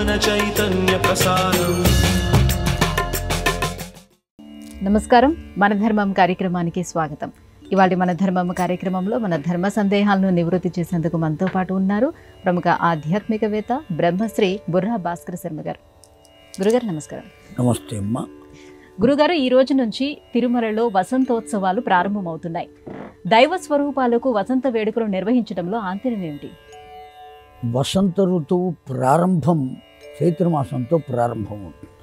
జ్ఞాన చైతన్య ప్రసారం. నమస్కారం. మన ధర్మం కార్యక్రమానికి స్వాగతం. ఇవాళ మన ధర్మం కార్యక్రమంలో మన ధర్మ సందేహాలను నివృత్తి చేసేందుకు మనతో పాటు ఉన్నారు ప్రముఖ ఆధ్యాత్మికవేత్త బ్రహ్మశ్రీ బుర్రా భాస్కర్ శర్మ గారు. గురుగారు నమస్కారం. నమస్తే అమ్మ. గురుగారు, ఈ రోజు నుంచి తిరుమలలో వసంతోత్సవాలు ప్రారంభమవుతున్నాయి. దైవ స్వరూపాలకు వసంత వేడుకలు నిర్వహించడంలో ఆంతర్యం ఏమిటి? వసంత ఋతువు ప్రారంభం చైత్రమాసంతో ప్రారంభమవుతుంది.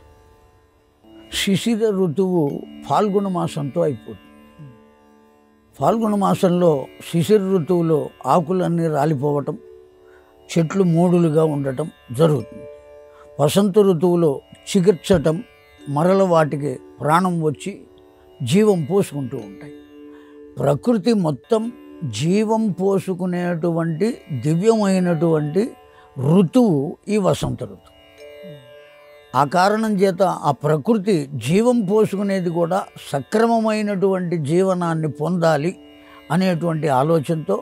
శిశిర ఋతువు ఫాల్గుణ మాసంతో అయిపోతుంది. ఫాల్గుణ మాసంలో శిశిర ఋతువులో ఆకులన్నీ రాలిపోవటం, చెట్లు మూడులుగా ఉండటం జరుగుతుంది. వసంత ఋతువులో చికిత్సటం, మరల వాటికి ప్రాణం వచ్చి జీవం పోసుకుంటూ ఉంటాయి. ప్రకృతి మొత్తం జీవం పోసుకునేటువంటి దివ్యమైనటువంటి ఋతువు ఈ వసంత ఋతువు. ఆ కారణం చేత ఆ ప్రకృతి జీవం పోసుకునేది కూడా సక్రమమైనటువంటి జీవనాన్ని పొందాలి అనేటువంటి ఆలోచనతో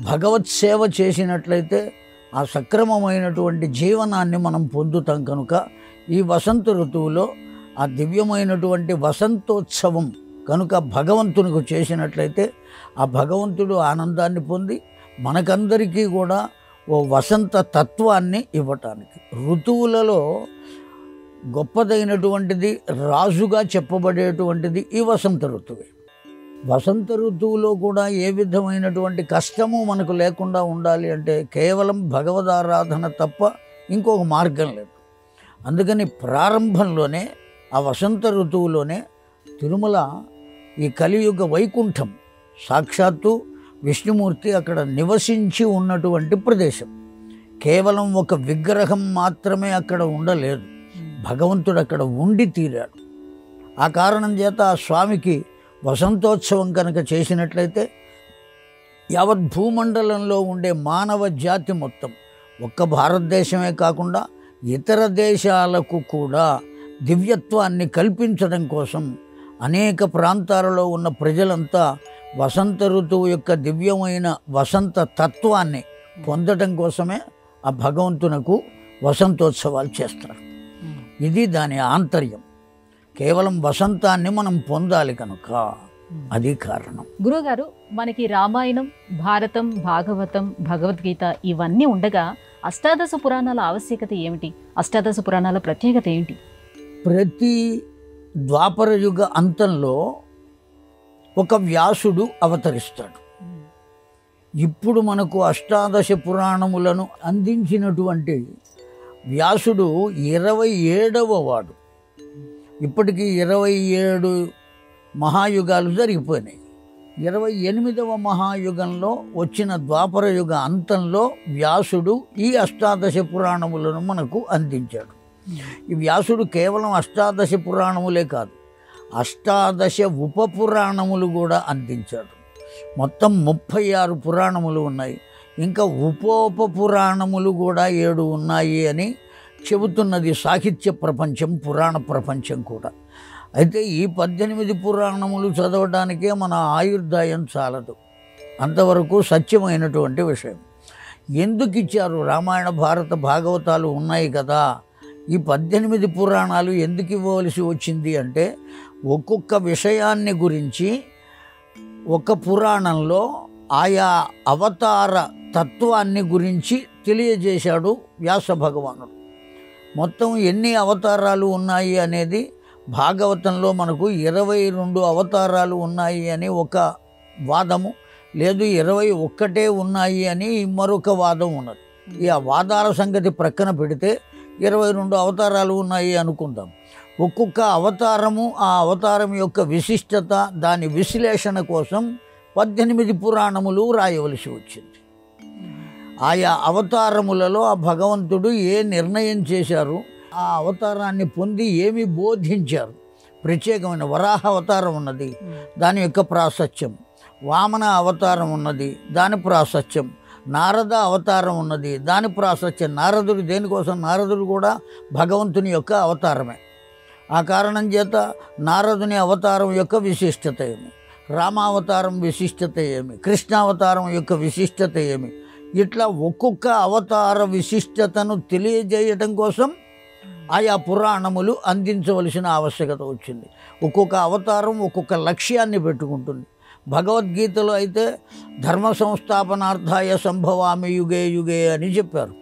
భగవత్ సేవ చేసినట్లయితే ఆ సక్రమమైనటువంటి జీవనాన్ని మనం పొందుతాం. కనుక ఈ వసంత ఋతువులో ఆ దివ్యమైనటువంటి వసంతోత్సవం కనుక భగవంతునికి చేసినట్లయితే ఆ భగవంతుడు ఆనందాన్ని పొంది మనకందరికీ కూడా ఓ వసంత తత్వాన్ని ఇవ్వటానికి, ఋతువులలో గొప్పదైనటువంటిది రాజుగా చెప్పబడేటువంటిది ఈ వసంత ఋతువే. వసంత ఋతువులో కూడా ఏ విధమైనటువంటి కష్టము మనకు లేకుండా ఉండాలి అంటే కేవలం భగవదారాధన తప్ప ఇంకొక మార్గం లేదు. అందుకని ప్రారంభంలోనే ఆ వసంత ఋతువులోనే తిరుమల ఈ కలియుగ వైకుంఠం, సాక్షాత్తు విష్ణుమూర్తి అక్కడ నివసించి ఉన్నటువంటి ప్రదేశం. కేవలం ఒక విగ్రహం మాత్రమే అక్కడ ఉండలేదు, భగవంతుడు అక్కడ ఉండి తీరాడు. ఆ కారణం చేత ఆ స్వామికి వసంతోత్సవం కనుక చేసినట్లయితే యావత్ భూమండలంలో ఉండే మానవ జాతి మొత్తం, ఒక్క భారతదేశమే కాకుండా ఇతర దేశాలకు కూడా దివ్యత్వాన్ని కల్పించడం కోసం అనేక ప్రాంతాలలో ఉన్న ప్రజలంతా వసంత ఋతువు యొక్క దివ్యమైన వసంత తత్వాన్ని పొందడం కోసమే ఆ భగవంతునకు వసంతోత్సవాలు చేస్తారు. ఇది దాని ఆంతర్యం. కేవలం వసంతాన్ని మనం పొందాలి కనుక అది కారణం. గురుగారు, మనకి రామాయణం, భారతం, భాగవతం, భగవద్గీత ఇవన్నీ ఉండగా అష్టాదశ పురాణాల ఆవశ్యకత ఏమిటి? అష్టాదశ పురాణాల ప్రత్యేకత ఏంటి? ప్రతి ద్వాపర యుగ అంతంలో ఒక వ్యాసుడు అవతరిస్తాడు. ఇప్పుడు మనకు అష్టాదశ పురాణములను అందించినటువంటి వ్యాసుడు 27వ వాడు. ఇప్పటికీ 27 మహాయుగాలు జరిగిపోయినాయి. 28వ మహాయుగంలో వచ్చిన ద్వాపర యుగ అంతంలో వ్యాసుడు ఈ అష్టాదశ పురాణములను మనకు అందించాడు. ఈ వ్యాసుడు కేవలం అష్టాదశ పురాణములే కాదు, అష్టాదశ ఉపపురాణములు కూడా అందించాడు. మొత్తం 36 పురాణములు ఉన్నాయి. ఇంకా ఉపోప పురాణములు కూడా 7 ఉన్నాయి అని చెబుతున్నది సాహిత్య ప్రపంచం, పురాణ ప్రపంచం కూడా. అయితే ఈ 18 పురాణములు చదవడానికే మన ఆయుర్దాయం చాలదు. అంతవరకు సత్యమైనటువంటి విషయం. ఎందుకు ఇచ్చారు? రామాయణ, భారత, భాగవతాలు ఉన్నాయి కదా, ఈ 18 పురాణాలు ఎందుకు ఇవ్వవలసి వచ్చింది అంటే ఒక్కొక్క విషయాన్ని గురించి ఒక పురాణంలో ఆయా అవతార తత్వాన్ని గురించి తెలియజేశాడు వ్యాస భగవానుడు. మొత్తం ఎన్ని అవతారాలు ఉన్నాయి అనేది భాగవతంలో మనకు 22 అవతారాలు ఉన్నాయి అని ఒక వాదము, లేదు 21 ఉన్నాయి అని మరొక వాదం ఉన్నది. ఈ వాదాల సంగతి ప్రక్కన పెడితే 22 అవతారాలు ఉన్నాయి అనుకుందాం. ఒక్కొక్క అవతారము, ఆ అవతారం యొక్క విశిష్టత, దాని విశ్లేషణ కోసం 18 పురాణములు రాయవలసి వచ్చింది. ఆయా అవతారములలో ఆ భగవంతుడు ఏ నిర్ణయం చేశారు, ఆ అవతారాన్ని పొంది ఏమి బోధించారు. ప్రత్యేకమైన వరాహ అవతారం ఉన్నది, దాని యొక్క ప్రాశస్త్యం. వామన అవతారం ఉన్నది, దాని ప్రాశస్త్యం. నారద అవతారం ఉన్నది, దాని ప్రాశస్త్యం. నారదుడు దేనికోసం? నారదుడు కూడా భగవంతుని యొక్క అవతారమే. ఆ కారణం చేత నారదుని అవతారం యొక్క విశిష్టత ఏమి, రామావతారం విశిష్టత ఏమి, కృష్ణావతారం యొక్క విశిష్టత ఏమి, ఇట్లా ఒక్కొక్క అవతార విశిష్టతను తెలియజేయటం కోసం ఆయా పురాణములు అందించవలసిన ఆవశ్యకత వచ్చింది. ఒక్కొక్క అవతారం ఒక్కొక్క లక్ష్యాన్ని పెట్టుకుంటుంది. భగవద్గీతలో అయితే ధర్మ సంస్థాపనార్థాయ సంభవామి యుగే యుగే అని చెప్పారు.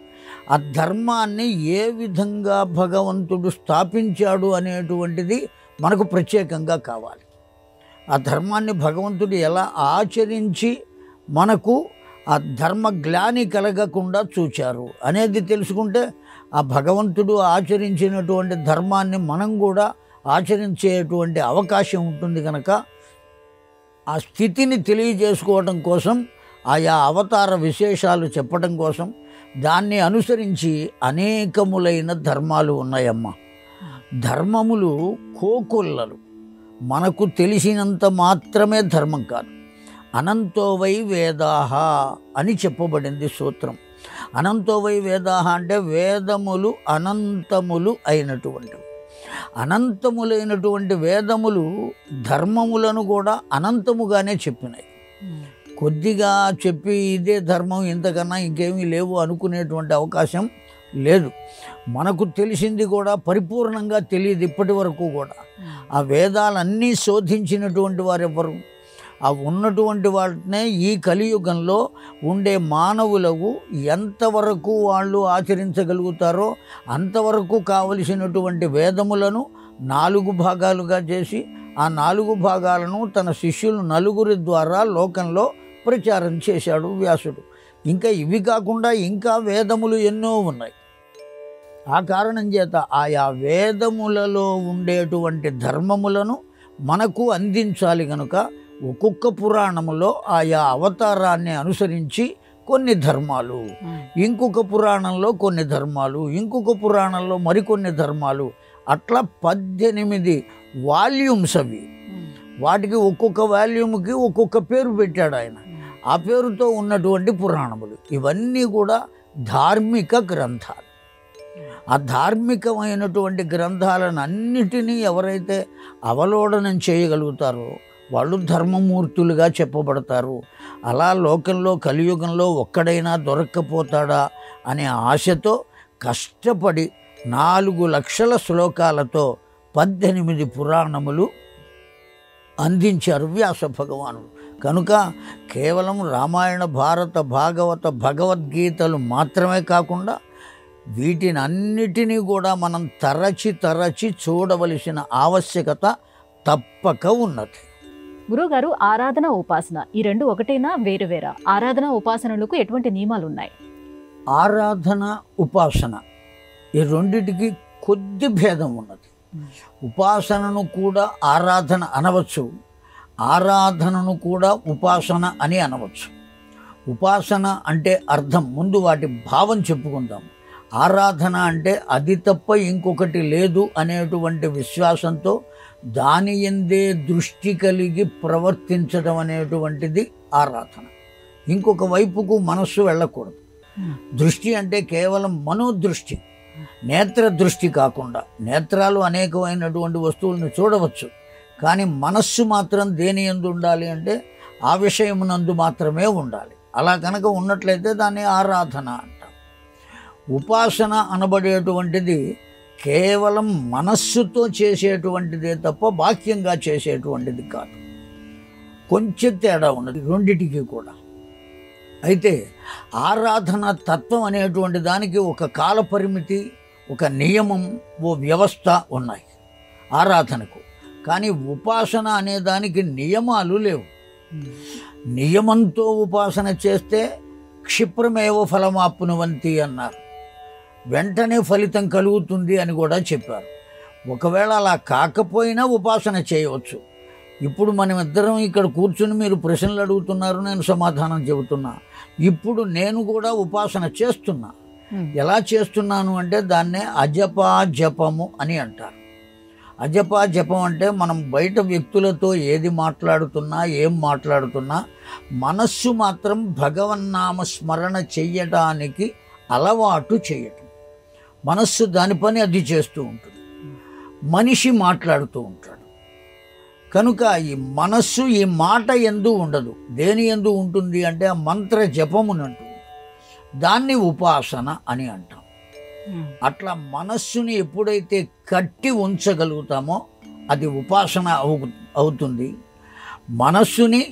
ఆ ధర్మాన్ని ఏ విధంగా భగవంతుడు స్థాపించాడు అనేటువంటిది మనకు ప్రత్యేకంగా కావాలి. ఆ ధర్మాన్ని భగవంతుడు ఎలా ఆచరించి మనకు ఆ ధర్మ గ్లాని కలగకుండా చూచారు అనేది తెలుసుకుంటే ఆ భగవంతుడు ఆచరించినటువంటి ధర్మాన్ని మనం కూడా ఆచరించేటువంటి అవకాశం ఉంటుంది. కనుక ఆ స్థితిని తెలియజేసుకోవడం కోసం ఆయా అవతార విశేషాలు చెప్పడం కోసం దాన్ని అనుసరించి అనేకములైన ధర్మాలు ఉన్నాయమ్మ. ధర్మములు కోకొల్లలు, మనకు తెలిసినంత మాత్రమే ధర్మం కాదు. అనంతో వై వేదాహ అని చెప్పబడింది సూత్రం. అనంతో వై వేదాహ అంటే వేదములు అనంతములు అయినటువంటివి. అనంతములైనటువంటి వేదములు ధర్మములను కూడా అనంతముగానే చెప్పినాయి. కొద్దిగా చెప్పి ఇదే ధర్మం, ఇంతకన్నా ఇంకేమీ లేవు అనుకునేటువంటి అవకాశం లేదు. మనకు తెలిసింది కూడా పరిపూర్ణంగా తెలియదు ఇప్పటి వరకు కూడా. ఆ వేదాలన్నీ శోధించినటువంటి వారు ఎవరు? ఆ ఉన్నటువంటి వాటినే ఈ కలియుగంలో ఉండే మానవులకు ఎంతవరకు వాళ్ళు ఆచరించగలుగుతారో అంతవరకు కావలసినటువంటి వేదములను 4 భాగాలుగా చేసి ఆ 4 భాగాలను తన శిష్యులు 9 ద్వారా లోకంలో ప్రచారం చేశాడు వ్యాసుడు. ఇంకా ఇవి కాకుండా ఇంకా వేదములు ఎన్నో ఉన్నాయి. ఆ కారణం చేత ఆయా వేదములలో ఉండేటువంటి ధర్మములను మనకు అందించాలి. కనుక ఒక్కొక్క పురాణములో ఆయా అవతారాన్ని అనుసరించి కొన్ని ధర్మాలు, ఇంకొక పురాణంలో కొన్ని ధర్మాలు, ఇంకొక పురాణంలో మరికొన్ని ధర్మాలు, అట్లా 18 వాల్యూమ్స్ అవి. వాటికి ఒక్కొక్క వాల్యూమ్కి ఒక్కొక్క పేరు పెట్టాడు ఆయన. ఆ పేరుతో ఉన్నటువంటి పురాణములు ఇవన్నీ కూడా ధార్మిక గ్రంథాలు. ఆ ధార్మికమైనటువంటి గ్రంథాలను అన్నిటినీ ఎవరైతే అవలోడనం చేయగలుగుతారో వాళ్ళు ధర్మమూర్తులుగా చెప్పబడతారు. అలా లోకంలో కలియుగంలో ఒక్కడైనా దొరక్కపోతాడా అనే ఆశతో కష్టపడి 4 లక్షల శ్లోకాలతో 18 పురాణములు అందించారు వ్యాస భగవానుడు. కనుక కేవలం రామాయణ, భారత, భాగవత, భగవద్గీతలు మాత్రమే కాకుండా వీటిని అన్నిటినీ కూడా మనం తరచి చూడవలసిన ఆవశ్యకత తప్పక ఉన్నది. గురువుగారు, ఆరాధన, ఉపాసన ఈ రెండు ఒకటేనా, వేరు వేరా? ఆరాధన ఉపాసనలకు ఎటువంటి నియమాలు ఉన్నాయి? ఆరాధన, ఉపాసన ఈ రెండిటికి కొద్ది భేదం ఉన్నది. ఉపాసనను కూడా ఆరాధన అనవచ్చు, ఆరాధనను కూడా ఉపాసన అని అనవచ్చు. ఉపాసన అంటే అర్థం, ముందు వాటి భావం చెప్పుకుందాం. ఆరాధన అంటే అది తప్ప ఇంకొకటి లేదు అనేటువంటి విశ్వాసంతో దాని యందే దృష్టి కలిగి ప్రవర్తించడం అనేటువంటిది ఆరాధన. ఇంకొక వైపుకు మనస్సు వెళ్ళకూడదు. దృష్టి అంటే కేవలం మనోదృష్టి, నేత్ర దృష్టి కాకుండా. నేత్రాలు అనేకమైనటువంటి వస్తువులను చూడవచ్చు, కానీ మనస్సు మాత్రం దేని యందు ఉండాలి అంటే ఆ విషయమునందు మాత్రమే ఉండాలి. అలా కనుక ఉన్నట్లయితే దాన్ని ఆరాధన అంటాం. ఉపాసన అనబడేటువంటిది కేవలం మనస్సుతో చేసేటువంటిదే తప్ప బాహ్యంగా చేసేటువంటిది కాదు. కొంచెం తేడా ఉన్నది రెండిటికి కూడా. అయితే ఆరాధన తత్వం అనేటువంటి దానికి ఒక కాల పరిమితి, ఒక నియమం, ఓ వ్యవస్థ ఉన్నాయి ఆరాధనకు. కానీ ఉపాసన అనే దానికి నియమాలు లేవు. నియమంతో ఉపాసన చేస్తే క్షిప్రమేవ ఫలమాప్నువంతి అన్నారు. వెంటనే ఫలితం కలుగుతుంది అని కూడా చెప్పారు. ఒకవేళ అలా కాకపోయినా ఉపాసన చేయవచ్చు. ఇప్పుడు మనమిద్దరం ఇక్కడ కూర్చుని మీరు ప్రశ్నలు అడుగుతున్నారు, నేను సమాధానం చెబుతున్నా. ఇప్పుడు నేను కూడా ఉపాసన చేస్తున్నా. ఎలా చేస్తున్నాను అంటే దాన్నే అజపా జపము అని అంటారు. అజపా జపం అంటే మనం బయట వ్యక్తులతో ఏది మాట్లాడుతున్నా, ఏం మాట్లాడుతున్నా మనస్సు మాత్రం భగవన్నామ స్మరణ చెయ్యడానికి అలవాటు చేయటం. మనస్సు దాని పని అది చేస్తూ ఉంటుంది, మనిషి మాట్లాడుతూ ఉంటాడు. కనుక ఈ మనస్సు ఈ మాట యందు ఉండదు. దేని యందు ఉంటుంది అంటే ఆ మంత్ర జపమునంటుంది. దాన్ని ఉపాసన అని అంటాం. అట్లా మనస్సుని ఎప్పుడైతే కట్టి ఉంచగలుగుతామో అది ఉపాసన అవుతుంది. మనస్సుని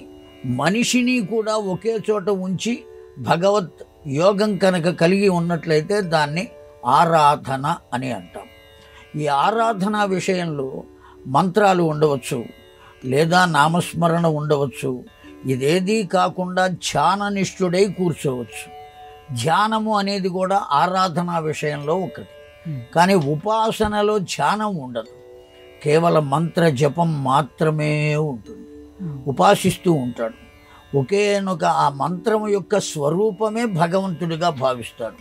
మనిషిని కూడా ఒకే చోట ఉంచి భగవత్ యోగం కనుక కలిగి ఉన్నట్లయితే దాన్ని ఆరాధన అని అంటాం. ఈ ఆరాధన విషయంలో మంత్రాలు ఉండవచ్చు, లేదా నామస్మరణ ఉండవచ్చు. ఇదేదీ కాకుండా ధ్యాననిష్ఠుడై కూర్చోవచ్చు. ధ్యానము అనేది కూడా ఆరాధన విషయంలో ఒకటి. కానీ ఉపాసనలో ధ్యానం ఉండదు, కేవలం మంత్ర జపం మాత్రమే ఉంటుంది. ఉపాసిస్తూ ఉంటాడు. ఒకేనొక ఆ మంత్రము యొక్క స్వరూపమే భగవంతుడిగా భావిస్తాడు.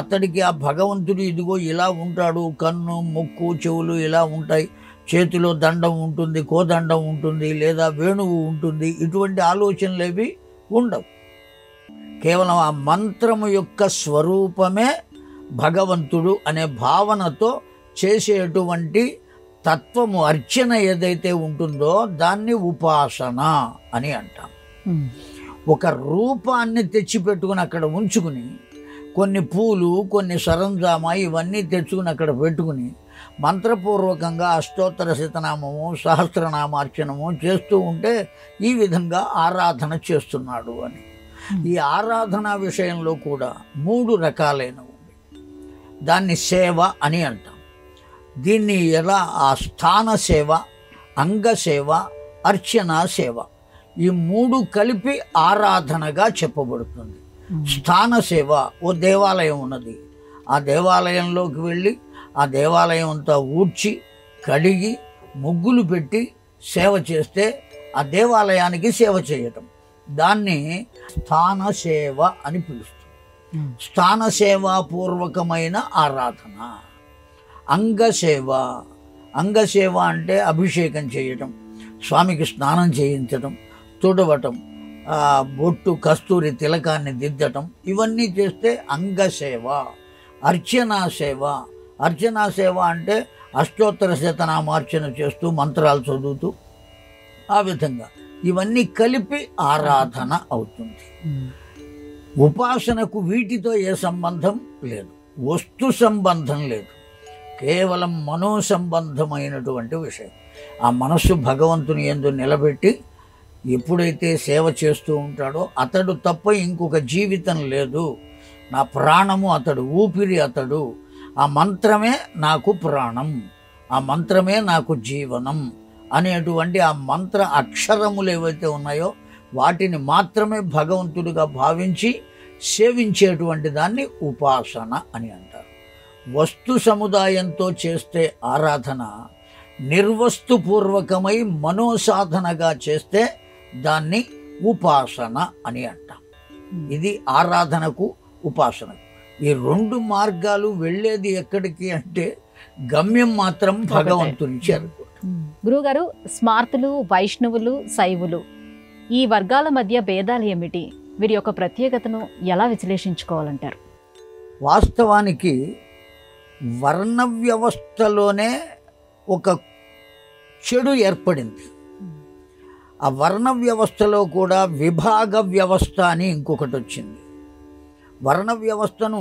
అతడికి ఆ భగవంతుడు ఇదిగో ఇలా ఉంటాడు, కన్ను ముక్కు చెవులు ఇలా ఉంటాయి, చేతిలో దండం ఉంటుంది, కోదండం ఉంటుంది, లేదా వేణువు ఉంటుంది, ఇటువంటి ఆలోచనలేవి ఉండవు. కేవలం ఆ మంత్రము యొక్క స్వరూపమే భగవంతుడు అనే భావనతో చేసేటువంటి తత్వము అర్చన ఏదైతే ఉంటుందో దాన్ని ఉపాసన అని అంటాం. ఒక రూపాన్ని తెచ్చిపెట్టుకుని అక్కడ ఉంచుకుని, కొన్ని పూలు, కొన్ని సరంజామా ఇవన్నీ తెచ్చుకుని అక్కడ పెట్టుకుని మంత్రపూర్వకంగా అష్టోత్తర శతనామము సహస్రనామార్చనము చేస్తూ ఉంటే ఈ విధంగా ఆరాధన చేస్తున్నాడు అని. ఈ ఆరాధన విషయంలో కూడా 3 రకాలైన ఉంది. దాన్ని సేవ అని అంటాం. దీన్ని ఎలా ఆ స్థాన సేవ, అంగ సేవ, అర్చన సేవ ఈ 3 కలిపి ఆరాధనగా చెప్పబడుతుంది. స్థాన సేవ, ఓ దేవాలయం ఉన్నది, ఆ దేవాలయంలోకి వెళ్ళి ఆ దేవాలయం అంతా ఊడ్చి కడిగి ముగ్గులు పెట్టి సేవ చేస్తే ఆ దేవాలయానికి సేవ చేయటం, దాన్ని స్థాన సేవ అని పిలుస్తుంది. స్థాన సేవాపూర్వకమైన ఆరాధన. అంగసేవ, అంగసేవ అంటే అభిషేకం చేయటం, స్వామికి స్నానం చేయించటం, తుడవటం, బొట్టు కస్తూరి తిలకాన్ని దిద్దటం, ఇవన్నీ చేస్తే అంగసేవ. అర్చనా సేవ, అర్చనా సేవ అంటే అష్టోత్తర శతనామార్చన చేస్తూ మంత్రాలు చదువుతూ ఆ విధంగా ఇవన్నీ కలిపి ఆరాధన అవుతుంది. ఉపాసనకు వీటితో ఏ సంబంధం లేదు, వస్తు సంబంధం లేదు, కేవలం మనో సంబంధమైనటువంటి విషయం. ఆ మనస్సు భగవంతుని యందు నిలబెట్టి ఎప్పుడైతే సేవ చేస్తూ ఉంటాడో అతడు తప్ప ఇంకొక జీవితం లేదు, నా ప్రాణము అతడు, ఊపిరి అతడు, ఆ మంత్రమే నాకు ప్రాణం, ఆ మంత్రమే నాకు జీవనం అనేటువంటి ఆ మంత్ర అక్షరములు ఏవైతే ఉన్నాయో వాటిని మాత్రమే భగవంతుడిగా భావించి సేవించేటువంటి దాన్ని ఉపాసన అని అంటారు. వస్తు సముదాయంతో చేస్తే ఆరాధన, నిర్వస్తుపూర్వకమై మనోసాధనగా చేస్తే దాన్ని ఉపాసన అని అంటాం. ఇది ఆరాధనకు ఉపాసనకు. ఈ 2 మార్గాలు వెళ్ళేది ఎక్కడికి అంటే గమ్యం మాత్రం భగవంతుని చేరుకో. గురువుగారు, స్మార్తులు, వైష్ణవులు, శైవులు ఈ వర్గాల మధ్య భేదాలు ఏమిటి? వీరి యొక్క ప్రత్యేకతను ఎలా విశ్లేషించుకోవాలంటారు? వాస్తవానికి వర్ణ వ్యవస్థలోనే ఒక చెడు ఏర్పడింది. ఆ వర్ణ వ్యవస్థలో కూడా విభాగ వ్యవస్థ అని ఇంకొకటి వచ్చింది. వర్ణ వ్యవస్థను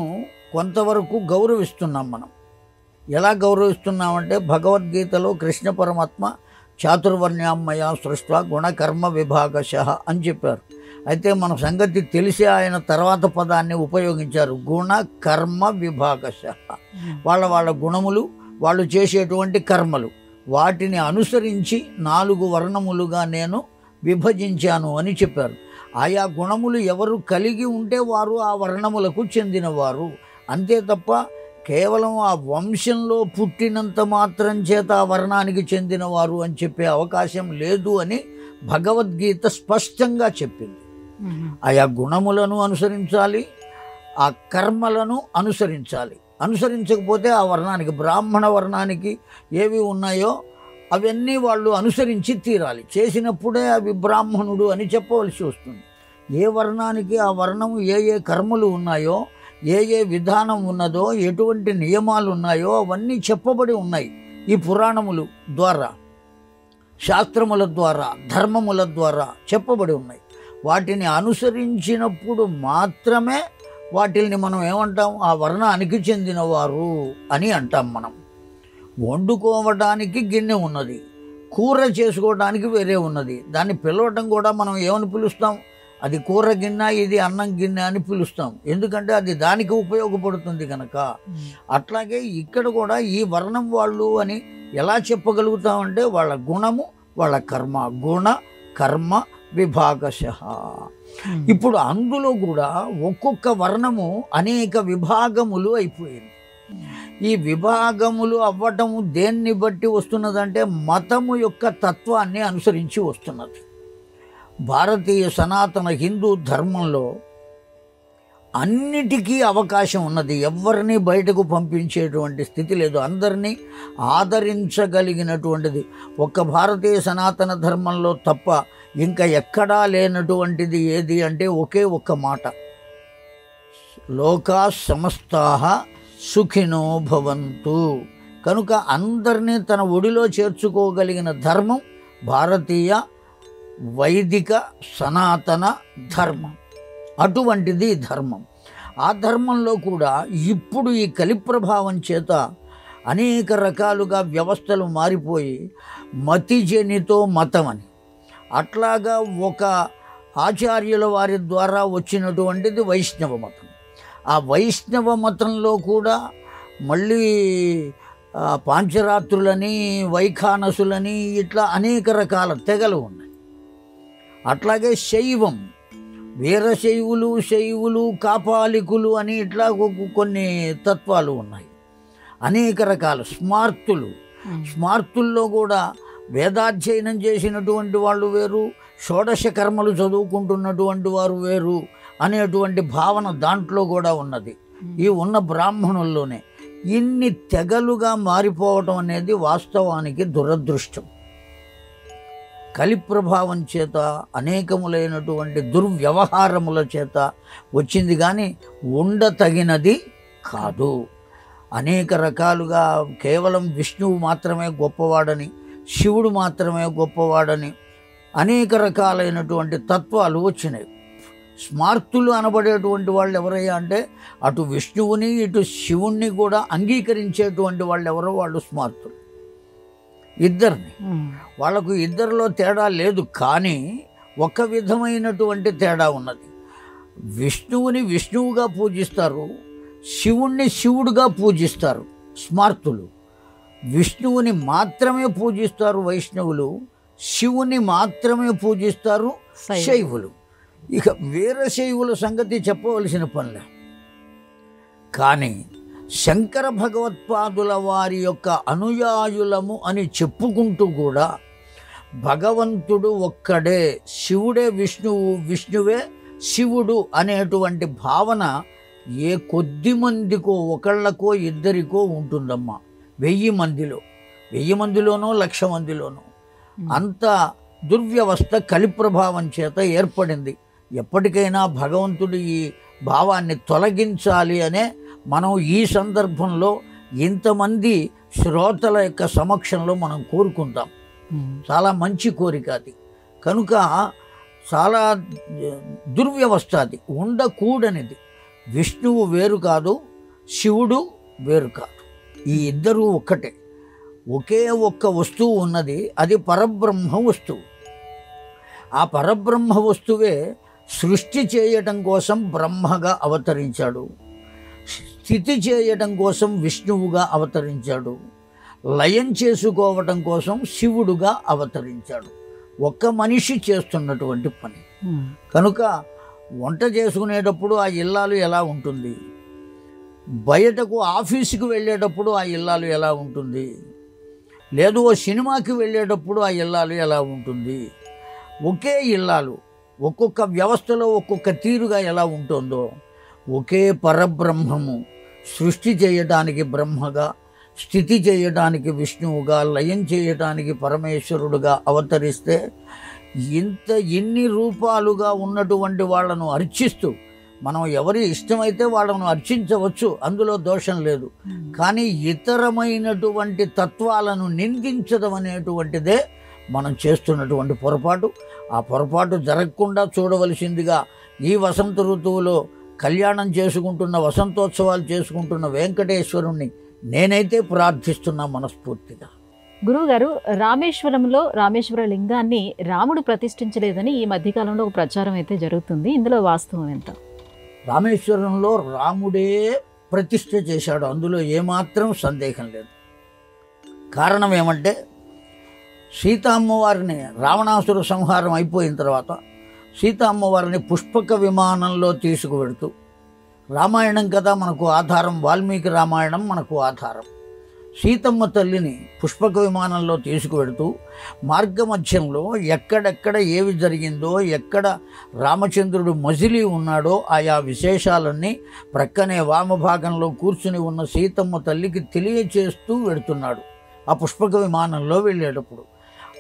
కొంతవరకు గౌరవిస్తున్నాం మనం. ఎలా గౌరవిస్తున్నామంటే భగవద్గీతలో కృష్ణ పరమాత్మ చాతుర్వర్ణ్యామయ సృష్ట్వా గుణకర్మ విభాగశః అని చెప్పారు. అయితే మన సంగతి తెలిసి ఆయన తర్వాత పదాన్ని ఉపయోగించారు, గుణ కర్మ విభాగశః. వాళ్ళ గుణములు, వాళ్ళు చేసేటువంటి కర్మలు, వాటిని అనుసరించి 4 వర్ణములుగా నేను విభజించాను అని చెప్పారు. ఆయా గుణములు ఎవరు కలిగి ఉంటే వారు ఆ వర్ణములకు చెందినవారు. అంతే తప్ప కేవలం ఆ వంశంలో పుట్టినంత మాత్రం చేత ఆ వర్ణానికి చెందినవారు అని చెప్పే అవకాశం లేదు అని భగవద్గీత స్పష్టంగా చెప్పింది. ఆయా గుణములను అనుసరించాలి, ఆ కర్మలను అనుసరించాలి. అనుసరించకపోతే ఆ వర్ణానికి, బ్రాహ్మణ వర్ణానికి ఏవి ఉన్నాయో అవన్నీ వాళ్ళు అనుసరించి తీరాలి. చేసినప్పుడే అవి బ్రాహ్మణుడు అని చెప్పవలసి వస్తుంది. ఏ వర్ణానికి ఆ వర్ణము ఏ ఏ కర్మలు ఉన్నాయో, ఏ ఏ విధానం ఉన్నదో, ఎటువంటి నియమాలు ఉన్నాయో అవన్నీ చెప్పబడి ఉన్నాయి ఈ పురాణముల ద్వారా, శాస్త్రముల ద్వారా, ధర్మముల ద్వారా చెప్పబడి ఉన్నాయి. వాటిని అనుసరించినప్పుడు మాత్రమే వాటిల్ని మనం ఏమంటాం? ఆ వర్ణానికి చెందినవారు అని అంటాం. మనం వండుకోవడానికి గిన్నె ఉన్నది, కూర చేసుకోవడానికి వేరే ఉన్నది. దాన్ని పిలవటం కూడా మనం ఏమని పిలుస్తాం? అది కూర గిన్నె, ఇది అన్నం గిన్నె అని పిలుస్తాం. ఎందుకంటే అది దానికి ఉపయోగపడుతుంది కనుక. అట్లాగే ఇక్కడ కూడా ఈ వర్ణం వాళ్ళు అని ఎలా చెప్పగలుగుతామంటే వాళ్ళ గుణము, వాళ్ళ కర్మ. గుణ కర్మ విభాగశః. ఇప్పుడు అందులో కూడా ఒక్కొక్క వర్ణము అనేక విభాగములు అయిపోయింది. ఈ విభాగములు అవ్వటము దేన్ని బట్టి వస్తున్నదంటే మతము యొక్క తత్వాన్ని అనుసరించి వస్తున్నది. భారతీయ సనాతన హిందూ ధర్మంలో అన్నిటికీ అవకాశం ఉన్నది. ఎవరిని బయటకు పంపించేటువంటి స్థితి లేదు. అందరినీ ఆదరించగలిగినటువంటిది ఒక్క భారతీయ సనాతన ధర్మంలో తప్ప ఇంకా ఎక్కడా లేనటువంటిది ఏది అంటే ఒకే ఒక్క మాట: లోకా సమస్తాః సుఖినో భవంతు. కనుక అందరినీ తన ఒడిలో చేర్చుకోగలిగిన ధర్మం భారతీయ వైదిక సనాతన ధర్మం. అటువంటిది ధర్మం. ఆ ధర్మంలో కూడా ఇప్పుడు ఈ కలి ప్రభావం చేత అనేక రకాలుగా వ్యవస్థలు మారిపోయి మతిజనితో మతం అని, అట్లాగా ఒక ఆచార్యుల వారి ద్వారా వచ్చినటువంటిది వైష్ణవ మతం. ఆ వైష్ణవ మతంలో కూడా మళ్ళీ పాంచరాత్రులని, వైఖానసులని, ఇట్లా అనేక రకాల తెగలు ఉన్నాయి. అట్లాగే శైవం, వీరశైవులు, శైవులు, కాపాలికులు అని ఇట్లా కొన్ని తత్వాలు ఉన్నాయి. అనేక రకాల స్మార్తులు. స్మార్తుల్లో కూడా వేదాధ్యయనం చేసినటువంటి వాళ్ళు వేరు, షోడశ కర్మలు చదువుకుంటున్నటువంటి వారు వేరు అనేటువంటి భావన దాంట్లో కూడా ఉన్నది. ఈ ఉన్న బ్రాహ్మణుల్లోనే ఇన్ని తెగలుగా మారిపోవటం అనేది వాస్తవానికి దురదృష్టం. కలి ప్రభావం చేత అనేకములైనటువంటి దుర్వ్యవహారముల చేత వచ్చింది, కానీ ఉండతగినది కాదు. అనేక రకాలుగా కేవలం విష్ణువు మాత్రమే గొప్పవాడని, శివుడు మాత్రమే గొప్పవాడని అనేక రకాలైనటువంటి తత్వాలు వచ్చినాయి. స్మార్తులు అనబడేటువంటి వాళ్ళు ఎవరయ్యా అంటే అటు విష్ణువుని ఇటు శివుణ్ణి కూడా అంగీకరించేటువంటి వాళ్ళు ఎవరో వాళ్ళు స్మార్తులు. ఇద్దరిని, వాళ్ళకు ఇద్దరిలో తేడా లేదు, కానీ ఒక విధమైనటువంటి తేడా ఉన్నది. విష్ణువుని విష్ణువుగా పూజిస్తారు, శివుణ్ణి శివుడుగా పూజిస్తారు స్మార్తులు. విష్ణువుని మాత్రమే పూజిస్తారు వైష్ణవులు, శివుని మాత్రమే పూజిస్తారు శైవులు. ఇక వీరశైవుల సంగతి చెప్పవలసిన పనిలే. కానీ శంకర భగవత్పాదుల వారి యొక్క అనుయాయులము అని చెప్పుకుంటూ కూడా భగవంతుడు ఒక్కడే, శివుడే విష్ణువు, విష్ణువే శివుడు అనేటువంటి భావన ఏ కొద్ది మందికో, ఒకళ్ళకో ఇద్దరికో ఉంటుందమ్మా. 1000 మందిలో, 1000 మందిలోనో 1,00,000 మందిలోనో. అంత దుర్వ్యవస్థ కలి ప్రభావం చేత ఏర్పడింది. ఎప్పటికైనా భగవంతుడు ఈ భావాన్ని తొలగించాలి అనే మనం ఈ సందర్భంలో ఇంతమంది శ్రోతల యొక్క సమక్షంలో మనం కోరుకుంటాం. చాలా మంచి కోరిక అది. కనుక చాలా దుర్వ్యవస్థ అది, ఉండకూడనిది. విష్ణువు వేరు కాదు, శివుడు వేరు కాదు, ఈ ఇద్దరూ ఒక్కటే. ఒకే ఒక్క వస్తువు ఉన్నది, అది పరబ్రహ్మ వస్తువు. ఆ పరబ్రహ్మ వస్తువే సృష్టి చేయటం కోసం బ్రహ్మగా అవతరించాడు, స్థితి చేయటం కోసం విష్ణువుగా అవతరించాడు, లయం చేసుకోవటం కోసం శివుడుగా అవతరించాడు. ఒక్క మనిషి చేస్తున్నటువంటి పని. కనుక వంట చేసుకునేటప్పుడు ఆ ఇల్లాలు ఎలా ఉంటుంది, బయటకు ఆఫీసుకు వెళ్ళేటప్పుడు ఆ ఇల్లాలు ఎలా ఉంటుంది, లేదు ఓ సినిమాకి వెళ్ళేటప్పుడు ఆ ఇల్లాలు ఎలా ఉంటుంది. ఒకే ఇల్లాలు ఒక్కొక్క వ్యవస్థలో ఒక్కొక్క తీరుగా ఎలా ఉంటుందో, ఒకే పరబ్రహ్మము సృష్టి చేయడానికి బ్రహ్మగా, స్థితి చేయడానికి విష్ణువుగా, లయం చేయడానికి పరమేశ్వరుడుగా అవతరిస్తే ఇన్ని రూపాలుగా ఉన్నటువంటి వాళ్ళను అర్చిస్తూ మనం ఎవరి ఇష్టమైతే వాళ్ళను అర్చించవచ్చు, అందులో దోషం లేదు. కానీ ఇతరమైనటువంటి తత్వాలను నిందించడం అనేటువంటిదే మనం చేస్తున్నటువంటి పొరపాటు. ఆ పొరపాటు జరగకుండా చూడవలసిందిగా ఈ వసంత ఋతువులో కళ్యాణం చేసుకుంటున్న, వసంతోత్సవాలు చేసుకుంటున్న వెంకటేశ్వరుణ్ణి నేనైతే ప్రార్థిస్తున్నా మనస్ఫూర్తిగా. గురువుగారు, రామేశ్వరంలో రామేశ్వర లింగాన్ని రాముడు ప్రతిష్ఠించలేదని ఈ మధ్యకాలంలో ఒక ప్రచారం అయితే జరుగుతుంది. ఇందులో వాస్తవం ఎంత? రామేశ్వరంలో రాముడే ప్రతిష్ఠ చేశాడు, అందులో ఏమాత్రం సందేహం లేదు. కారణం ఏమంటే, సీతా అమ్మవారిని రావణాసుర సంహారం అయిపోయిన తర్వాత సీతా అమ్మవారిని పుష్పక విమానంలో తీసుకువెడుతూ, రామాయణం కదా మనకు ఆధారం, వాల్మీకి రామాయణం మనకు ఆధారం. సీతమ్మ తల్లిని పుష్పక విమానంలో తీసుకువెడుతూ మార్గమధ్యంలో ఎక్కడెక్కడ ఏవి జరిగిందో, ఎక్కడ రామచంద్రుడు మజిలీ ఉన్నాడో ఆయా విశేషాలన్నీ ప్రక్కనే వామభాగంలో కూర్చుని ఉన్న సీతమ్మ తల్లికి తెలియచేస్తూ వెడుతున్నాడు ఆ పుష్పక విమానంలో వెళ్ళేటప్పుడు.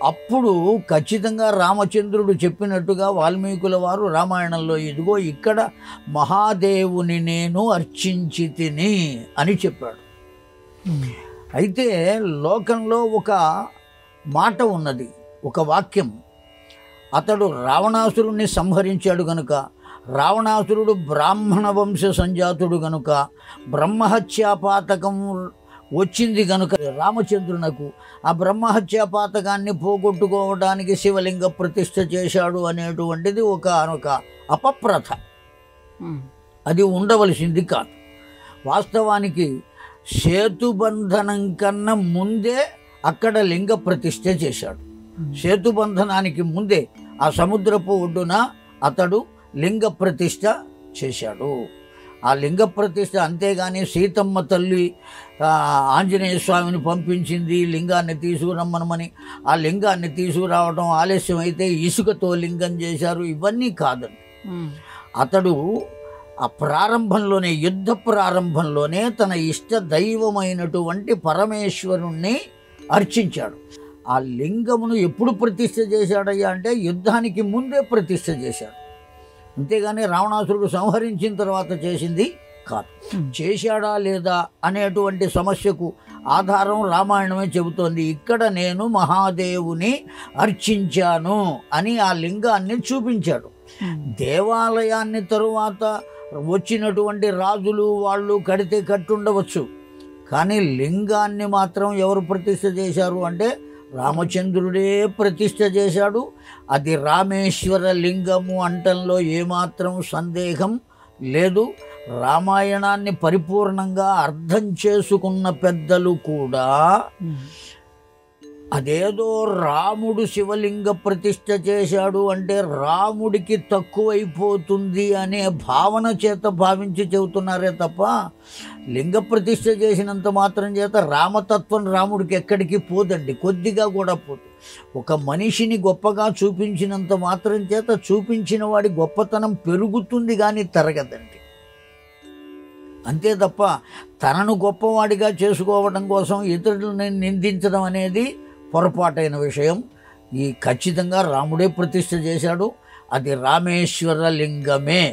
అప్పుడు ఖచ్చితంగా రామచంద్రుడు చెప్పినట్టుగా వాల్మీకుల వారు రామాయణంలో ఇదిగో ఇక్కడ మహాదేవుని నేను అర్చించి తిని అని చెప్పాడు. అయితే లోకంలో ఒక మాట ఉన్నది, ఒక వాక్యం. అతడు రావణాసురుణ్ణి సంహరించాడు గనుక, రావణాసురుడు బ్రాహ్మణ వంశ సంజాతుడు గనుక, బ్రహ్మహత్యా పాతకం వచ్చింది గనుక రామచంద్రునకు ఆ బ్రహ్మహత్యా పాతకాన్ని పోగొట్టుకోవడానికి శివలింగ ప్రతిష్ఠ చేశాడు అనేటువంటిది ఒక అపప్రథ. అది ఉండవలసింది కాదు. వాస్తవానికి సేతుబంధనం కన్నా ముందే అక్కడ లింగ ప్రతిష్ఠ చేశాడు. సేతుబంధనానికి ముందే ఆ సముద్రపు ఒడ్డున అతడు లింగ ప్రతిష్ఠ చేశాడు. ఆ లింగ ప్రతిష్ఠ అంతేగాని సీతమ్మ తల్లి ఆంజనేయ స్వామిని పంపించింది లింగాన్ని తీసుకురమ్మనమని, ఆ లింగాన్ని తీసుకురావడం ఆలస్యం అయితే ఇసుకతో లింగం చేశారు, ఇవన్నీ కాదండి. అతడు ఆ ప్రారంభంలోనే, యుద్ధ ప్రారంభంలోనే తన ఇష్ట దైవమైనటువంటి పరమేశ్వరుణ్ణి అర్చించాడు. ఆ లింగమును ఎప్పుడు ప్రతిష్ఠ చేశాడయ్యా అంటే యుద్ధానికి ముందే ప్రతిష్ఠ చేశాడు, అంతేగాని రావణాసురుడు సంహరించిన తర్వాత చేసింది కాదు. చేశాడా లేదా అనేటువంటి సమస్యకు ఆధారం రామాయణమే చెబుతోంది. ఇక్కడ నేను మహాదేవుని అర్చించాను అని ఆ లింగాన్ని చూపించాడు. దేవాలయాన్ని తరువాత వచ్చినటువంటి రాజులు వాళ్ళు కడితే కట్టుండవచ్చు, కానీ లింగాన్ని మాత్రం ఎవరు ప్రతిష్ఠ చేశారు అంటే రామచంద్రుడే ప్రతిష్ఠ చేశాడు. అది రామేశ్వర లింగము అంటంలో ఏమాత్రం సందేహం లేదు. రామాయణాన్ని పరిపూర్ణంగా అర్థం చేసుకున్న పెద్దలు కూడా అదేదో రాముడు శివలింగ ప్రతిష్ఠ చేశాడు అంటే రాముడికి తక్కువైపోతుంది అనే భావన చేత భావించి చెబుతున్నారే తప్ప, లింగ ప్రతిష్ఠ చేసినంత మాత్రం చేత రామతత్వం రాముడికి ఎక్కడికి పోదండి, కొద్దిగా కూడా పోదు. ఒక మనిషిని గొప్పగా చూపించినంత మాత్రం చేత చూపించిన వాడి గొప్పతనం పెరుగుతుంది కానీ తరగదండి. అంతే తప్ప తనను గొప్పవాడిగా చేసుకోవడం కోసం ఇతరులని నిందించడం అనేది పొరపాటైన విషయం. ఈ ఖచ్చితంగా రాముడే ప్రతిష్ఠ చేశాడు, అది రామేశ్వర లింగమే,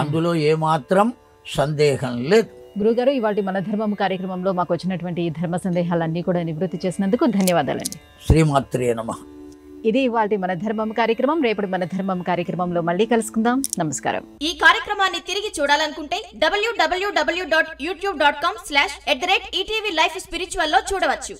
అందులో ఏమాత్రం సందేహం లేదు. గురుగారు, ఇవాళ మన ధర్మం కార్యక్రమంలో మాకు వచ్చినటువంటి ఈ ధర్మ సందేహాలన్నీ కూడా నివృత్తి చేసినందుకు ధన్యవాదాలండి. శ్రీమాత్రే నమః. ఇది ఇవాళ మన ధర్మం కార్యక్రమం. రేపటి మన ధర్మం కార్యక్రమంలో మళ్ళీ కలుసుకుందాం. నమస్కారం. ఈ కార్యక్రమాన్ని తిరిగి చూడాలనుకుంటే www.youtube.com/@ETV Life Spiritual లో చూడవచ్చు.